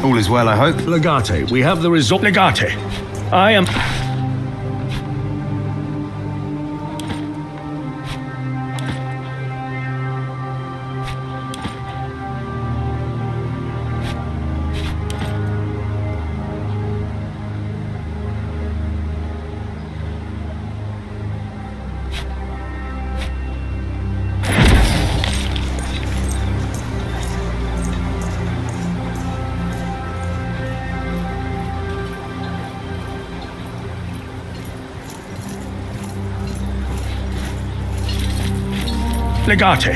All is well, I hope. Legate, we have the result. Legate, I am... Legate,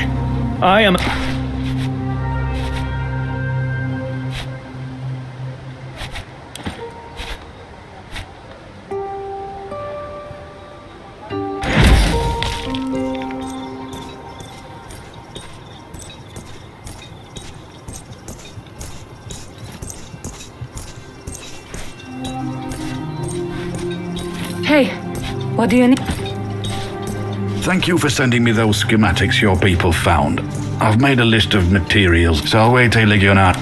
I am... Hey, what do you need? Thank you for sending me those schematics your people found. I've made a list of materials, so I'll wait a legionnaire.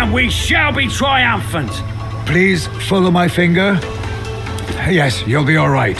and we shall be triumphant. Please follow my finger. Yes, you'll be all right.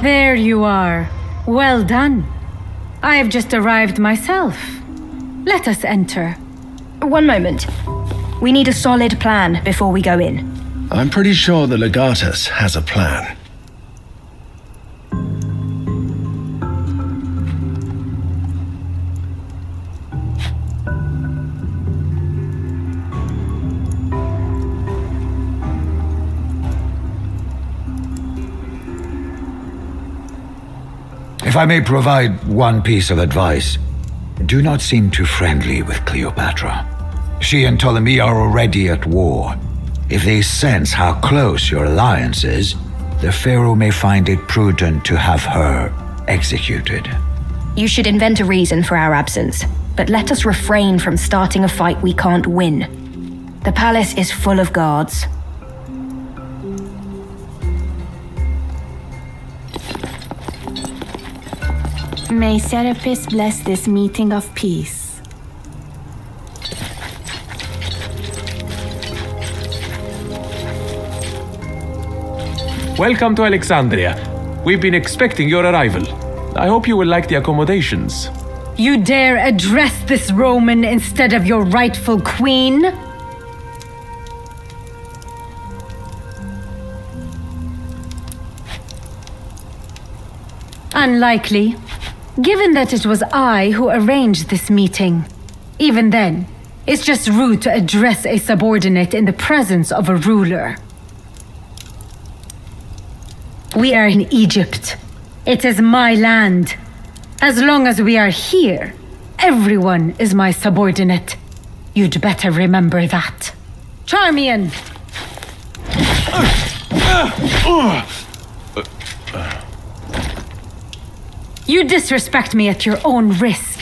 There you are. Well done. I have just arrived myself. Let us enter. One moment. We need a solid plan before we go in. I'm pretty sure the Legatus has a plan. If I may provide one piece of advice, do not seem too friendly with Cleopatra. She and Ptolemy are already at war. If they sense how close your alliance is, the Pharaoh may find it prudent to have her executed. You should invent a reason for our absence, but let us refrain from starting a fight we can't win. The palace is full of guards. May Serapis bless this meeting of peace. Welcome to Alexandria. We've been expecting your arrival. I hope you will like the accommodations. You dare address this Roman instead of your rightful queen? Unlikely, given that it was I who arranged this meeting. Even then, it's just rude to address a subordinate in the presence of a ruler. We are in Egypt. It is my land. As long as we are here, everyone is my subordinate. You'd better remember that. Charmian! You disrespect me at your own risk.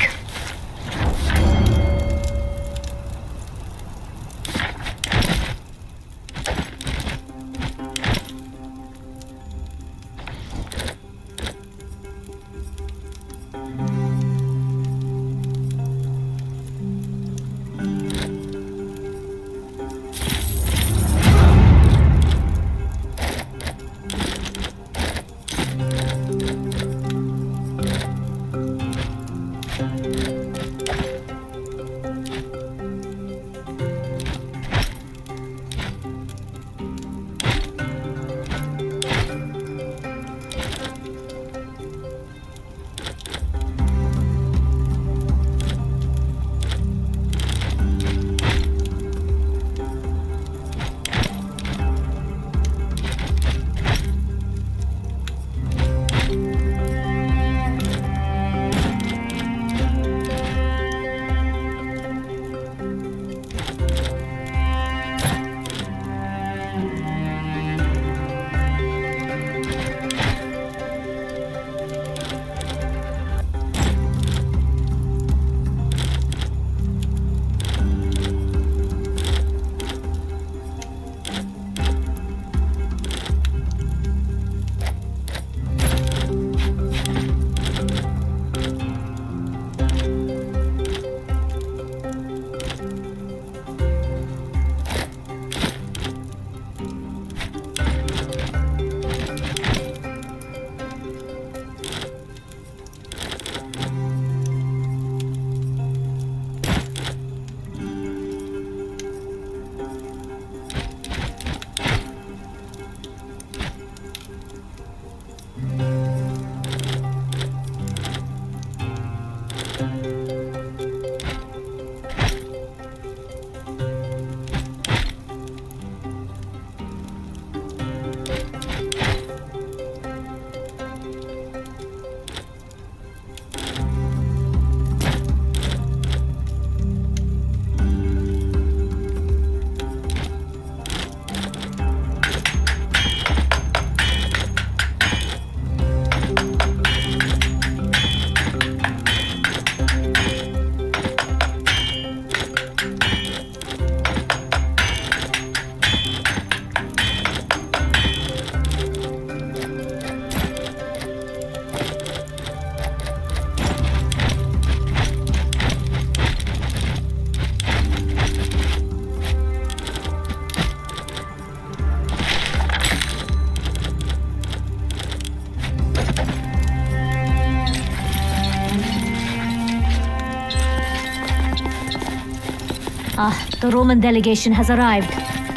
The Roman delegation has arrived.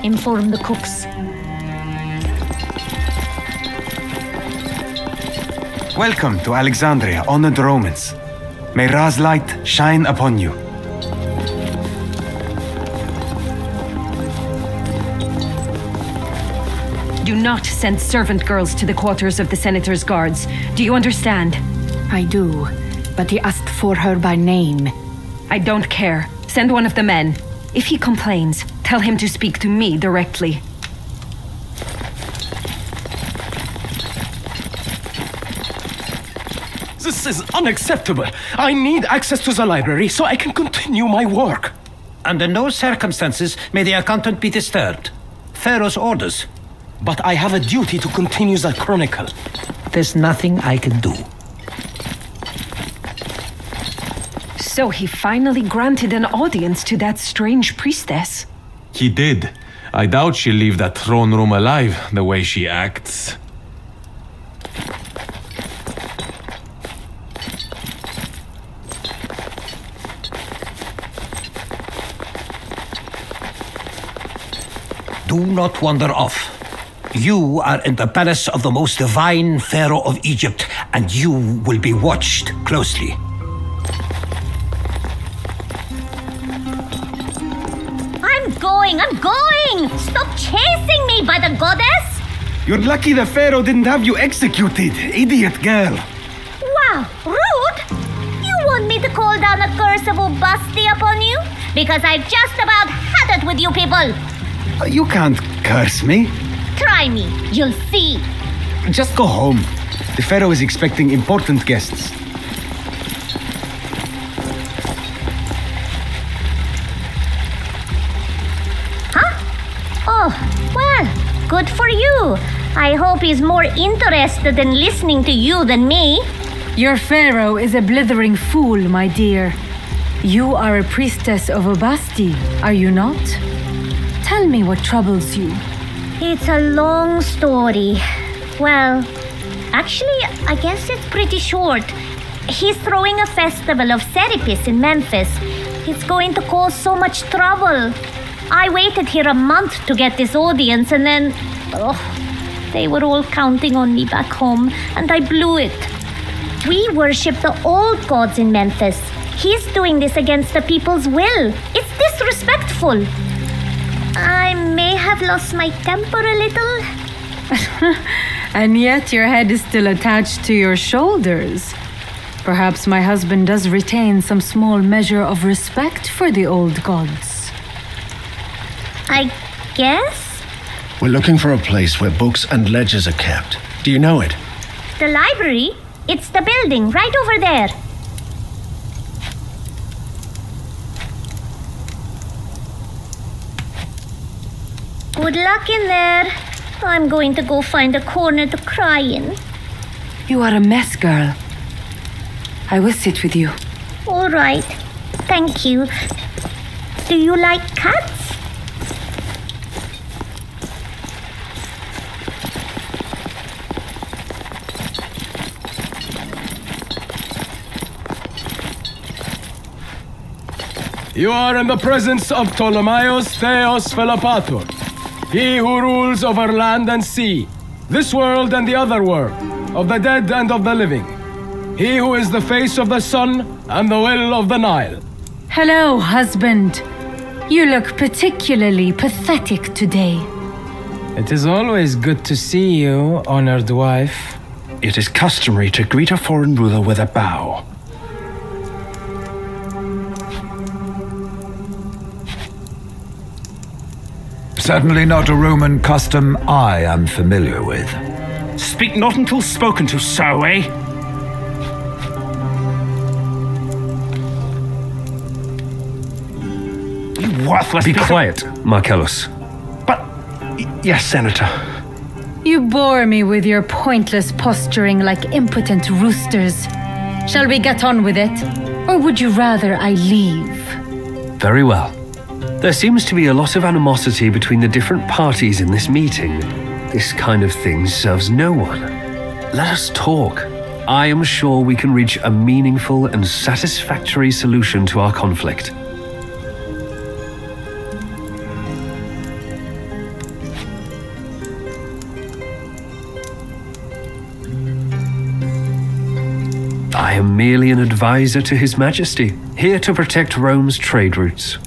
Inform the cooks. Welcome to Alexandria, honored Romans. May Ra's light shine upon you. Do not send servant girls to the quarters of the Senator's guards. Do you understand? I do, but he asked for her by name. I don't care. Send one of the men. If he complains, tell him to speak to me directly. This is unacceptable. I need access to the library so I can continue my work. Under no circumstances may the accountant be disturbed. Pharaoh's orders. But I have a duty to continue the chronicle. There's nothing I can do. So he finally granted an audience to that strange priestess. He did. I doubt she'll leave that throne room alive the way she acts. Do not wander off. You are in the palace of the most divine Pharaoh of Egypt, and you will be watched closely. I'm going! Stop chasing me by the goddess! You're lucky the Pharaoh didn't have you executed, idiot girl. Wow, rude! You want me to call down a curse of Obasti upon you? Because I've just about had it with you people! You can't curse me. Try me, you'll see. Just go home. The Pharaoh is expecting important guests. Oh, well, good for you. I hope he's more interested in listening to you than me. Your Pharaoh is a blithering fool, my dear. You are a priestess of Obasti, are you not? Tell me what troubles you. It's a long story. Well, actually, I guess it's pretty short. He's throwing a festival of Serapis in Memphis. It's going to cause so much trouble. I waited here a month to get this audience, and then... they were all counting on me back home, and I blew it. We worship the old gods in Memphis. He's doing this against the people's will. It's disrespectful. I may have lost my temper a little. And yet your head is still attached to your shoulders. Perhaps my husband does retain some small measure of respect for the old gods. I guess? We're looking for a place where books and ledgers are kept. Do you know it? The library? It's the building right over there. Good luck in there. I'm going to go find a corner to cry in. You are a mess, girl. I will sit with you. All right. Thank you. Do you like cats? You are in the presence of Ptolemaeus Theos Philopator, he who rules over land and sea, this world and the other world, of the dead and of the living. He who is the face of the sun and the will of the Nile. Hello, husband. You look particularly pathetic today. It is always good to see you, honored wife. It is customary to greet a foreign ruler with a bow. Certainly not a Roman custom I am familiar with. Speak not until spoken to, so, eh? You worthless Be quiet, Marcellus. But... yes, Senator. You bore me with your pointless posturing like impotent roosters. Shall we get on with it? Or would you rather I leave? Very well. There seems to be a lot of animosity between the different parties in this meeting. This kind of thing serves no one. Let us talk. I am sure we can reach a meaningful and satisfactory solution to our conflict. I am merely an advisor to His Majesty, here to protect Rome's trade routes.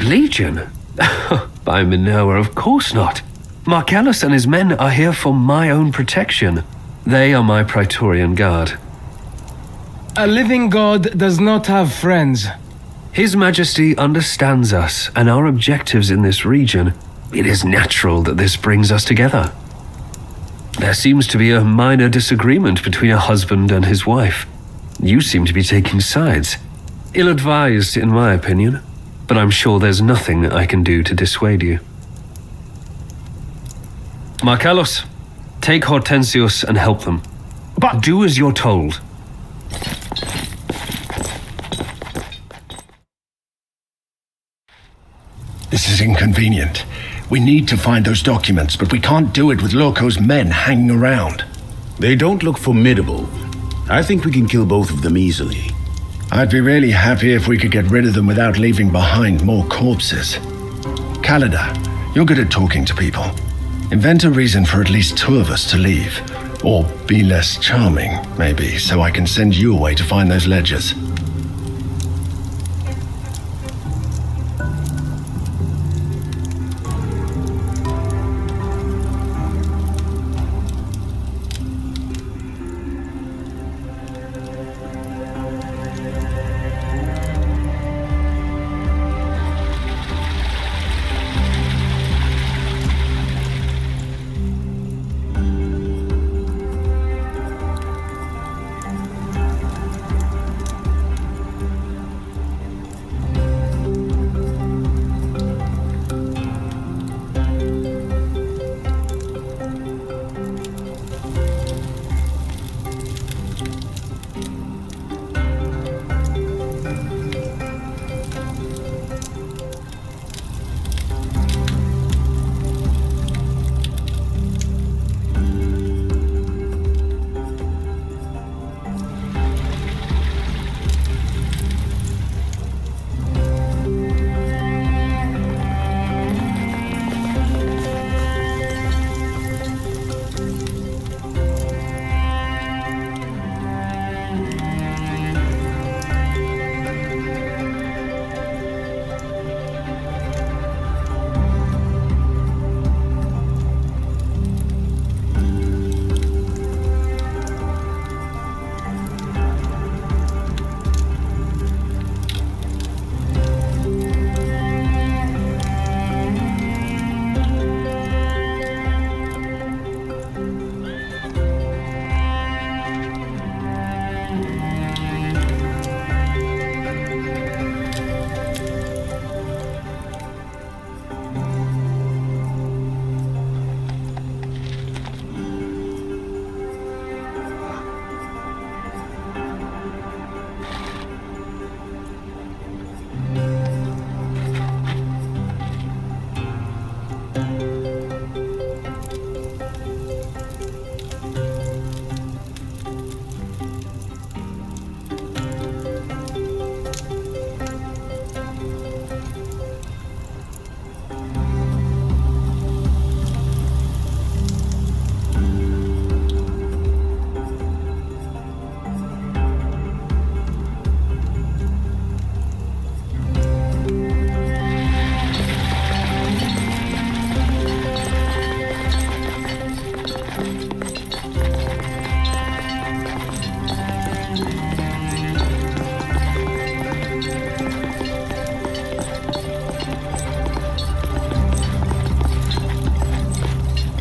Legion? By Minoa, of course not. Marcellus and his men are here for my own protection. They are my Praetorian Guard. A living god does not have friends. His Majesty understands us and our objectives in this region. It is natural that this brings us together. There seems to be a minor disagreement between a husband and his wife. You seem to be taking sides. Ill-advised, in my opinion, but I'm sure there's nothing I can do to dissuade you. Marcellos, take Hortensius and help them. But do as you're told. This is inconvenient. We need to find those documents, but we can't do it with Loco's men hanging around. They don't look formidable. I think we can kill both of them easily. I'd be really happy if we could get rid of them without leaving behind more corpses. Kalida, you're good at talking to people. Invent a reason for at least two of us to leave. Or be less charming, maybe, so I can send you away to find those ledgers.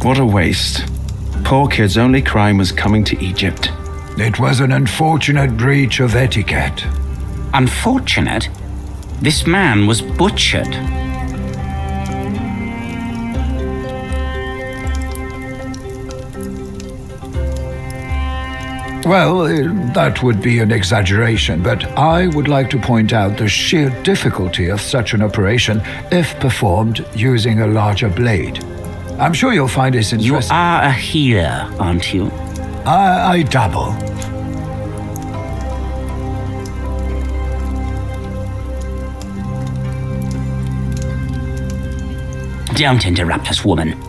What a waste. Poor kid's only crime was coming to Egypt. It was an unfortunate breach of etiquette. Unfortunate? This man was butchered. Well, that would be an exaggeration, but I would like to point out the sheer difficulty of such an operation if performed using a larger blade. I'm sure you'll find this interesting. You are a healer, aren't you? I dabble. Don't interrupt us, woman.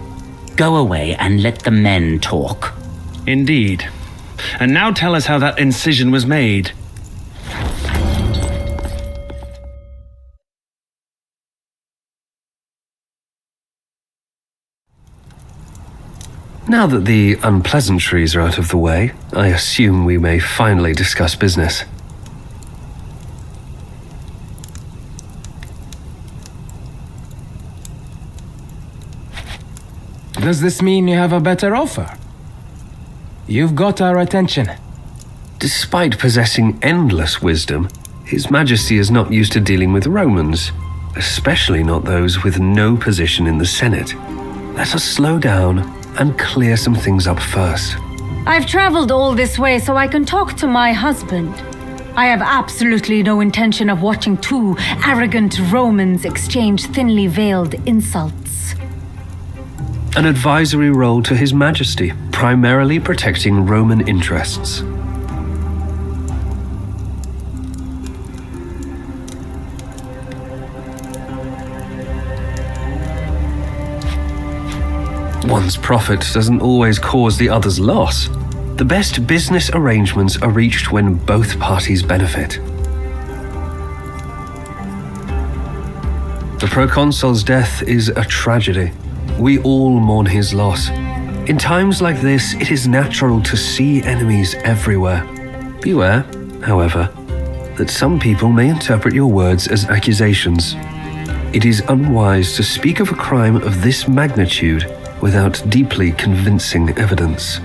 Go away and let the men talk. Indeed. And now tell us how that incision was made. Now that the unpleasantries are out of the way, I assume we may finally discuss business. Does this mean you have a better offer? You've got our attention. Despite possessing endless wisdom, His Majesty is not used to dealing with Romans, especially not those with no position in the Senate. Let us slow down and clear some things up first. I've traveled all this way so I can talk to my husband. I have absolutely no intention of watching two arrogant Romans exchange thinly veiled insults. An advisory role to His Majesty, primarily protecting Roman interests. One's profit doesn't always cause the other's loss. The best business arrangements are reached when both parties benefit. The proconsul's death is a tragedy. We all mourn his loss. In times like this, it is natural to see enemies everywhere. Beware, however, that some people may interpret your words as accusations. It is unwise to speak of a crime of this magnitude without deeply convincing evidence.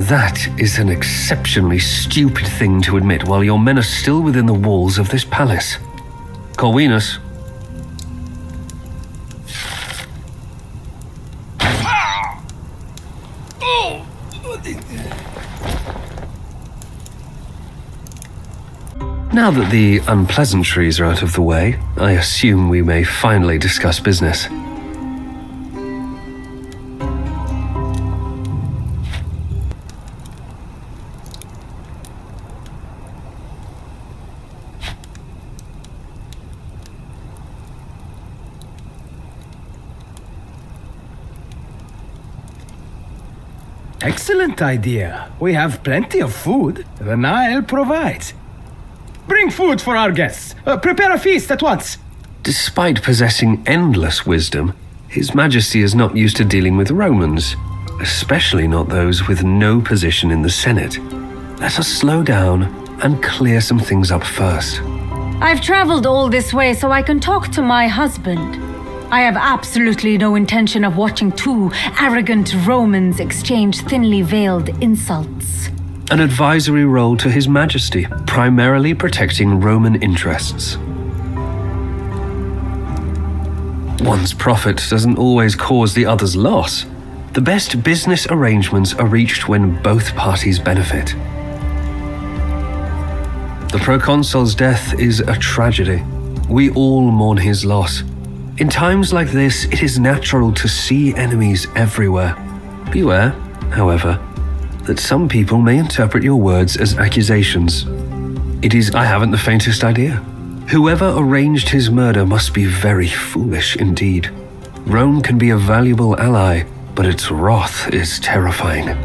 That is an exceptionally stupid thing to admit while your men are still within the walls of this palace. Corvinus. Now that the unpleasantries are out of the way, I assume we may finally discuss business. Excellent idea. We have plenty of food. The Nile provides. Bring food for our guests. Prepare a feast at once. Despite possessing endless wisdom, His Majesty is not used to dealing with Romans, especially not those with no position in the Senate. Let us slow down and clear some things up first. I've traveled all this way so I can talk to my husband. I have absolutely no intention of watching two arrogant Romans exchange thinly veiled insults. An advisory role to His Majesty, primarily protecting Roman interests. One's profit doesn't always cause the other's loss. The best business arrangements are reached when both parties benefit. The proconsul's death is a tragedy. We all mourn his loss. In times like this, it is natural to see enemies everywhere. Beware, however, that some people may interpret your words as accusations. I haven't the faintest idea. Whoever arranged his murder must be very foolish indeed. Rome can be a valuable ally, but its wrath is terrifying.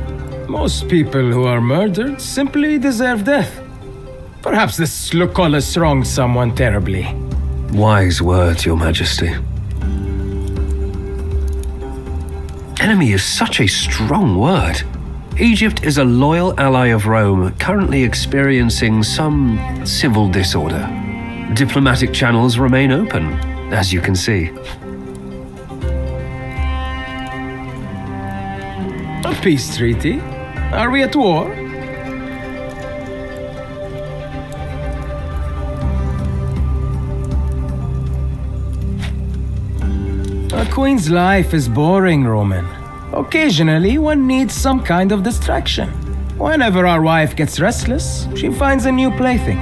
Most people who are murdered simply deserve death. Perhaps this Lucullus wronged someone terribly. Wise words, Your Majesty. Enemy is such a strong word. Egypt is a loyal ally of Rome, currently experiencing some civil disorder. Diplomatic channels remain open, as you can see. A peace treaty? Are we at war? A queen's life is boring, Roman. Occasionally, one needs some kind of distraction. Whenever our wife gets restless, she finds a new plaything.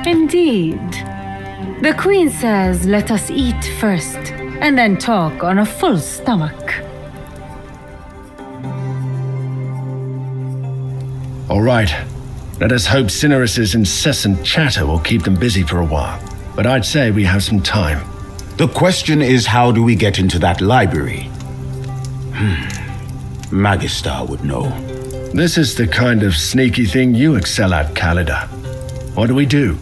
Indeed. The Queen says let us eat first, and then talk on a full stomach. All right. Let us hope Cinyris's incessant chatter will keep them busy for a while. But I'd say we have some time. The question is, how do we get into that library? Magister would know. This is the kind of sneaky thing you excel at, Calida. What do we do?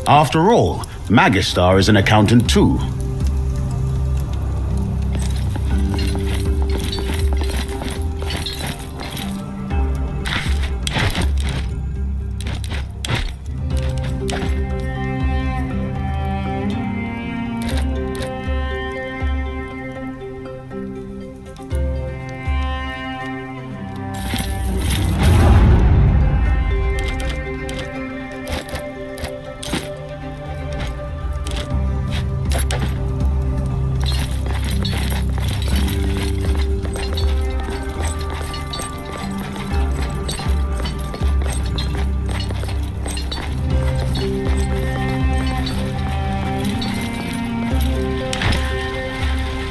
After all, Magister is an accountant too.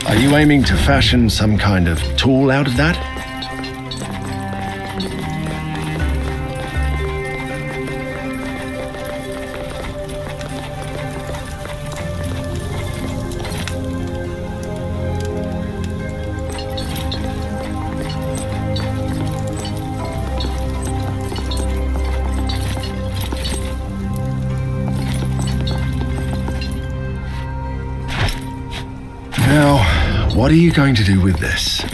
Are you aiming to fashion some kind of tool out of that? Now, what are you going to do with this?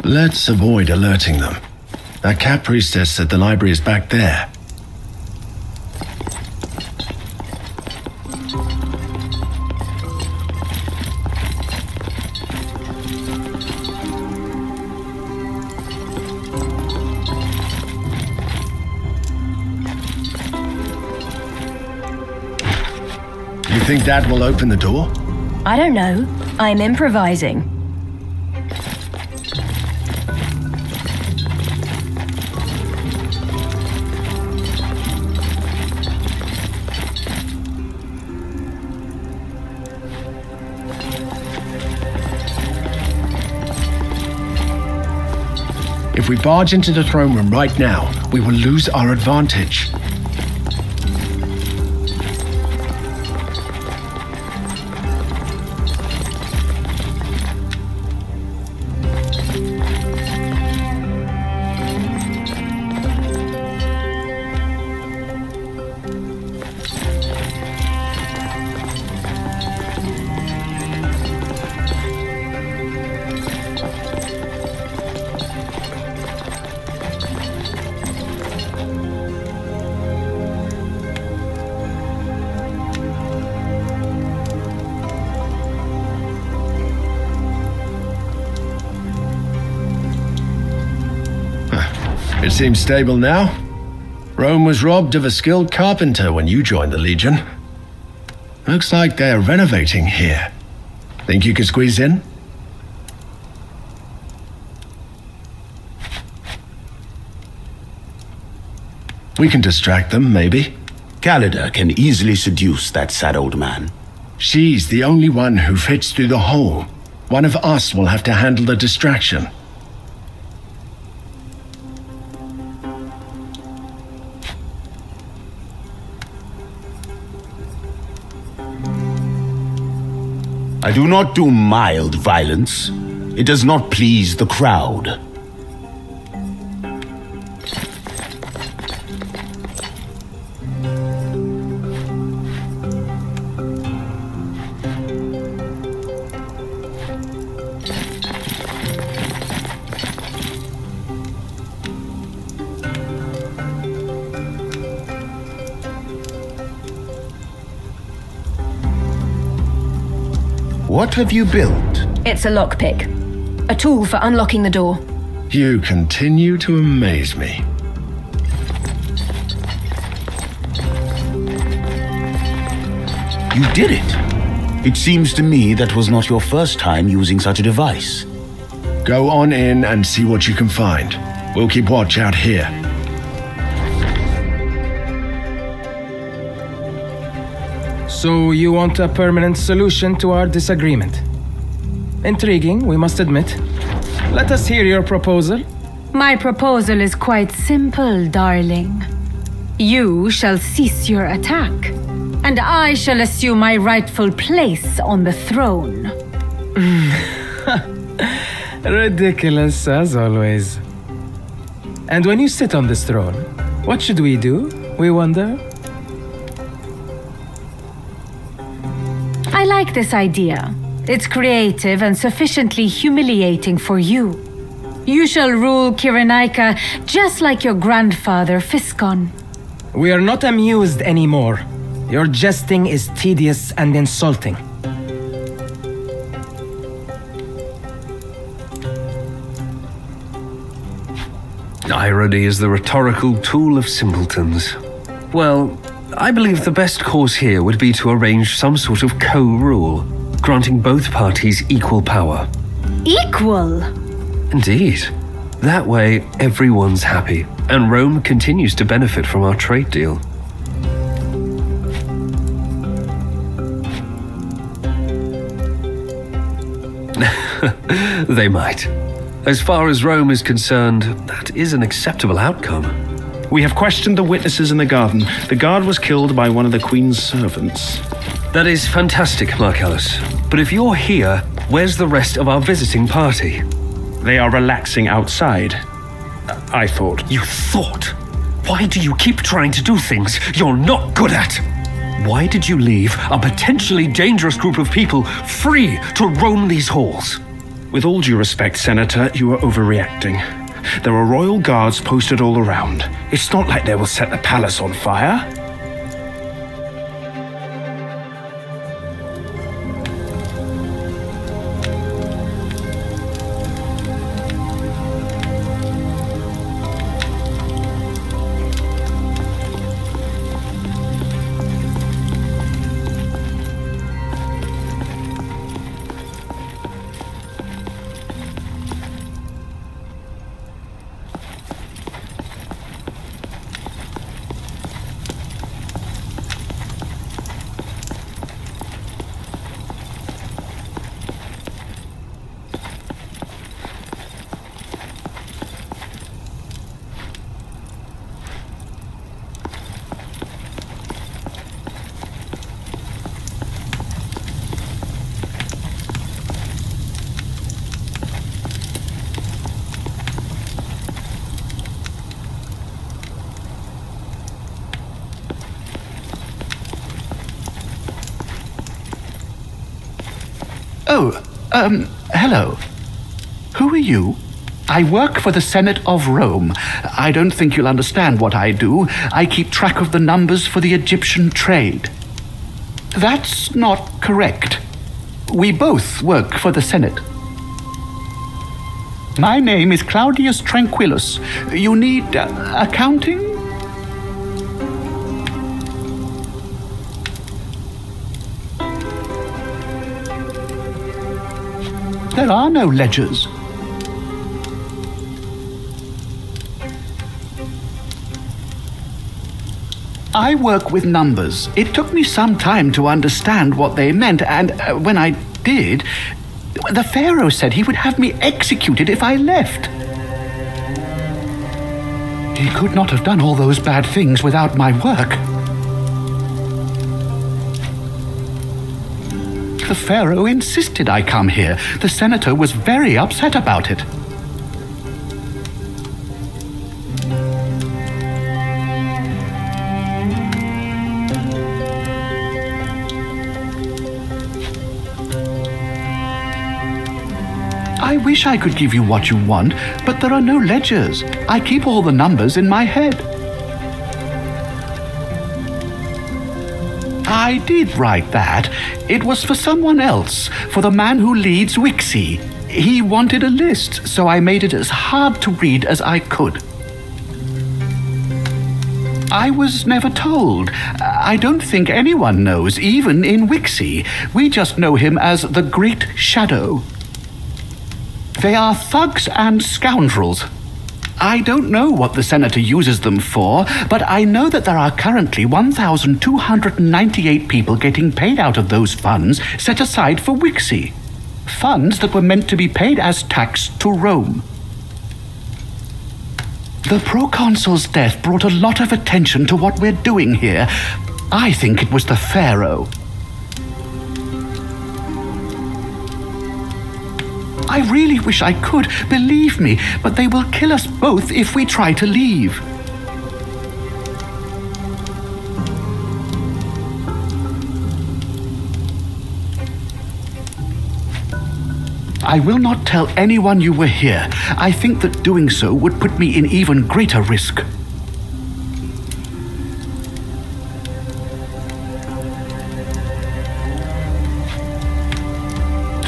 Let's avoid alerting them. That cat priestess said the library is back there. You think that will open the door? I don't know. I'm improvising. If we barge into the throne room right now, we will lose our advantage. It seems stable now. Rome was robbed of a skilled carpenter when you joined the Legion. Looks like they're renovating here. Think you could squeeze in? We can distract them, maybe. Calida can easily seduce that sad old man. She's the only one who fits through the hole. One of us will have to handle the distraction. I do not do mild violence. It does not please the crowd. What have you built? It's a lockpick. A tool for unlocking the door. You continue to amaze me. You did it. It seems to me that was not your first time using such a device. Go on in and see what you can find. We'll keep watch out here. So you want a permanent solution to our disagreement? Intriguing, we must admit. Let us hear your proposal. My proposal is quite simple, darling. You shall cease your attack, and I shall assume my rightful place on the throne. Ridiculous, as always. And when you sit on this throne, what should we do, we wonder? I like this idea. It's creative and sufficiently humiliating for you. You shall rule Kyrenaika just like your grandfather, Fiskon. We are not amused anymore. Your jesting is tedious and insulting. Irony is the rhetorical tool of simpletons. Well, I believe the best course here would be to arrange some sort of co-rule, granting both parties equal power. Equal? Indeed. That way, everyone's happy, and Rome continues to benefit from our trade deal. They might. As far as Rome is concerned, that is an acceptable outcome. We have questioned the witnesses in the garden. The guard was killed by one of the Queen's servants. That is fantastic, Marcellus. But if you're here, where's the rest of our visiting party? They are relaxing outside. I thought. You thought? Why do you keep trying to do things you're not good at? Why did you leave a potentially dangerous group of people free to roam these halls? With all due respect, Senator, you are overreacting. There are royal guards posted all around. It's not like they will set the palace on fire. Hello. Who are you? I work for the Senate of Rome. I don't think you'll understand what I do. I keep track of the numbers for the Egyptian trade. That's not correct. We both work for the Senate. My name is Claudius Tranquillus. You need accounting? There are no ledgers. I work with numbers. It took me some time to understand what they meant, and when I did, the Pharaoh said he would have me executed if I left. He could not have done all those bad things without my work. The Pharaoh insisted I come here. The senator was very upset about it. I wish I could give you what you want, but there are no ledgers. I keep all the numbers in my head. I did write that. It was for someone else, for the man who leads Wixie. He wanted a list, so I made it as hard to read as I could. I was never told. I don't think anyone knows, even in Wixie. We just know him as the Great Shadow. They are thugs and scoundrels. I don't know what the Senator uses them for, but I know that there are currently 1,298 people getting paid out of those funds set aside for Wixie. Funds that were meant to be paid as tax to Rome. The proconsul's death brought a lot of attention to what we're doing here. I think it was the Pharaoh. I really wish I could, believe me, but they will kill us both if we try to leave. I will not tell anyone you were here. I think that doing so would put me in even greater risk.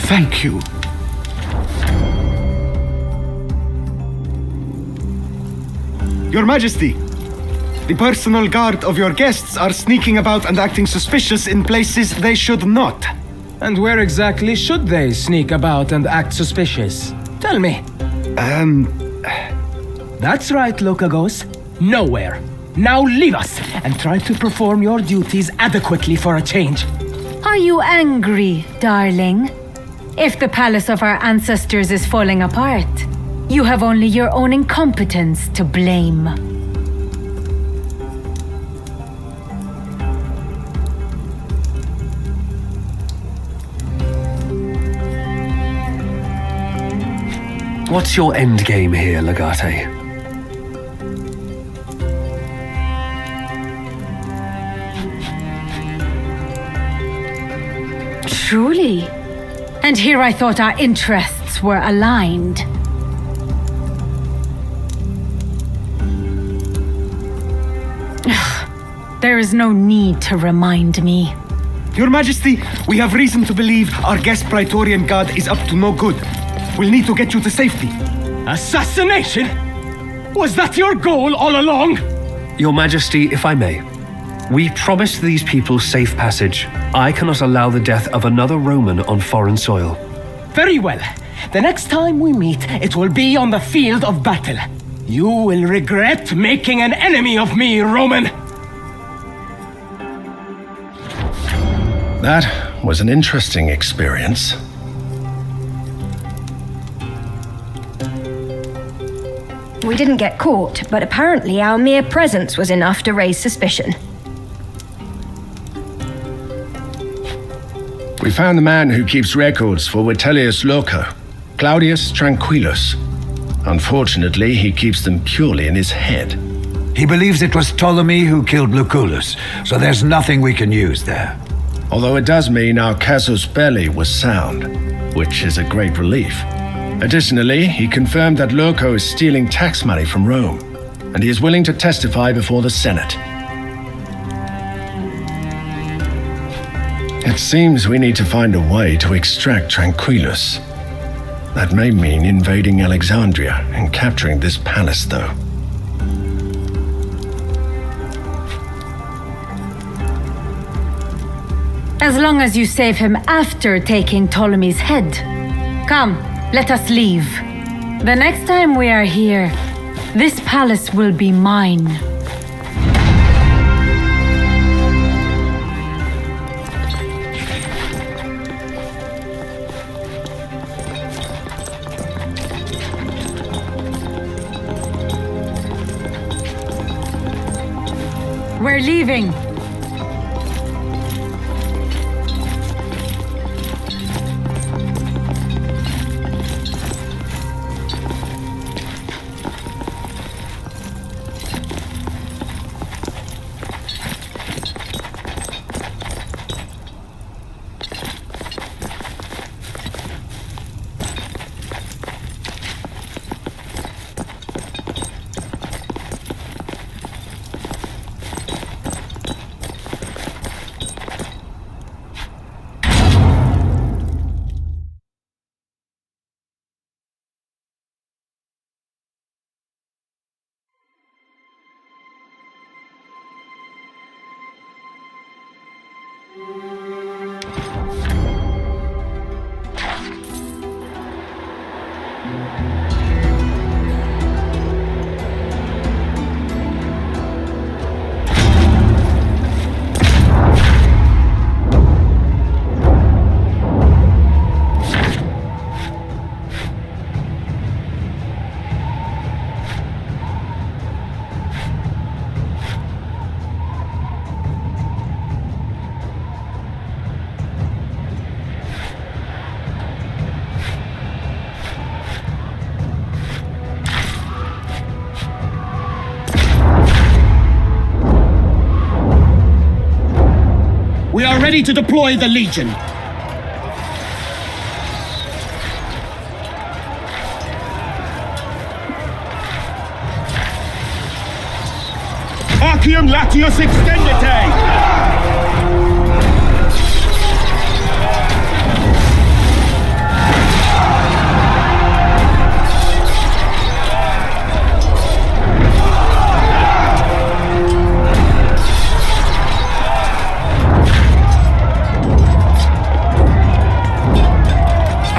Thank you. Your Majesty, the personal guard of your guests are sneaking about and acting suspicious in places they should not. And where exactly should they sneak about and act suspicious? Tell me. That's right, Locagos. Nowhere. Now leave us and try to perform your duties adequately for a change. Are you angry, darling? If the palace of our ancestors is falling apart, you have only your own incompetence to blame. What's your end game here, Legate? Truly? And here I thought our interests were aligned. There is no need to remind me. Your Majesty, we have reason to believe our guest Praetorian guard is up to no good. We'll need to get you to safety. Assassination? Was that your goal all along? Your Majesty, if I may, we promised these people safe passage. I cannot allow the death of another Roman on foreign soil. Very well. The next time we meet, it will be on the field of battle. You will regret making an enemy of me, Roman! That was an interesting experience. We didn't get caught, but apparently our mere presence was enough to raise suspicion. We found the man who keeps records for Vitellius Loco, Claudius Tranquillus. Unfortunately, he keeps them purely in his head. He believes it was Ptolemy who killed Lucullus, so there's nothing we can use there. Although it does mean our casus belli was sound, which is a great relief. Additionally, he confirmed that Loco is stealing tax money from Rome, and he is willing to testify before the Senate. It seems we need to find a way to extract Tranquillus. That may mean invading Alexandria and capturing this palace, though. As long as you save him after taking Ptolemy's head. Come, let us leave. The next time we are here, this palace will be mine. We're leaving. We are ready to deploy the Legion. Arcium Latius Extendite!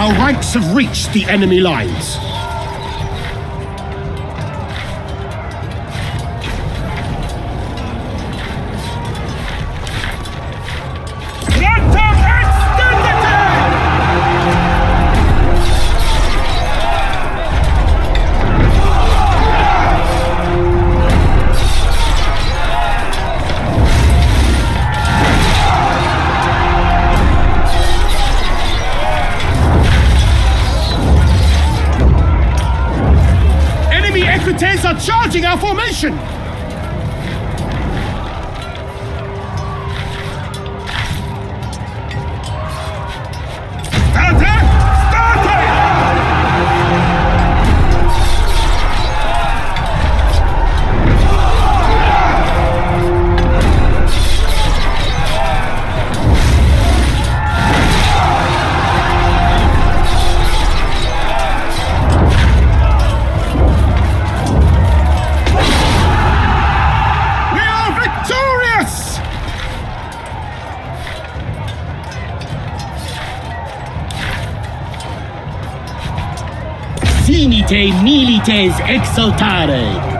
Our ranks have reached the enemy lines. Equites are charging our formation! Finite milites exultare!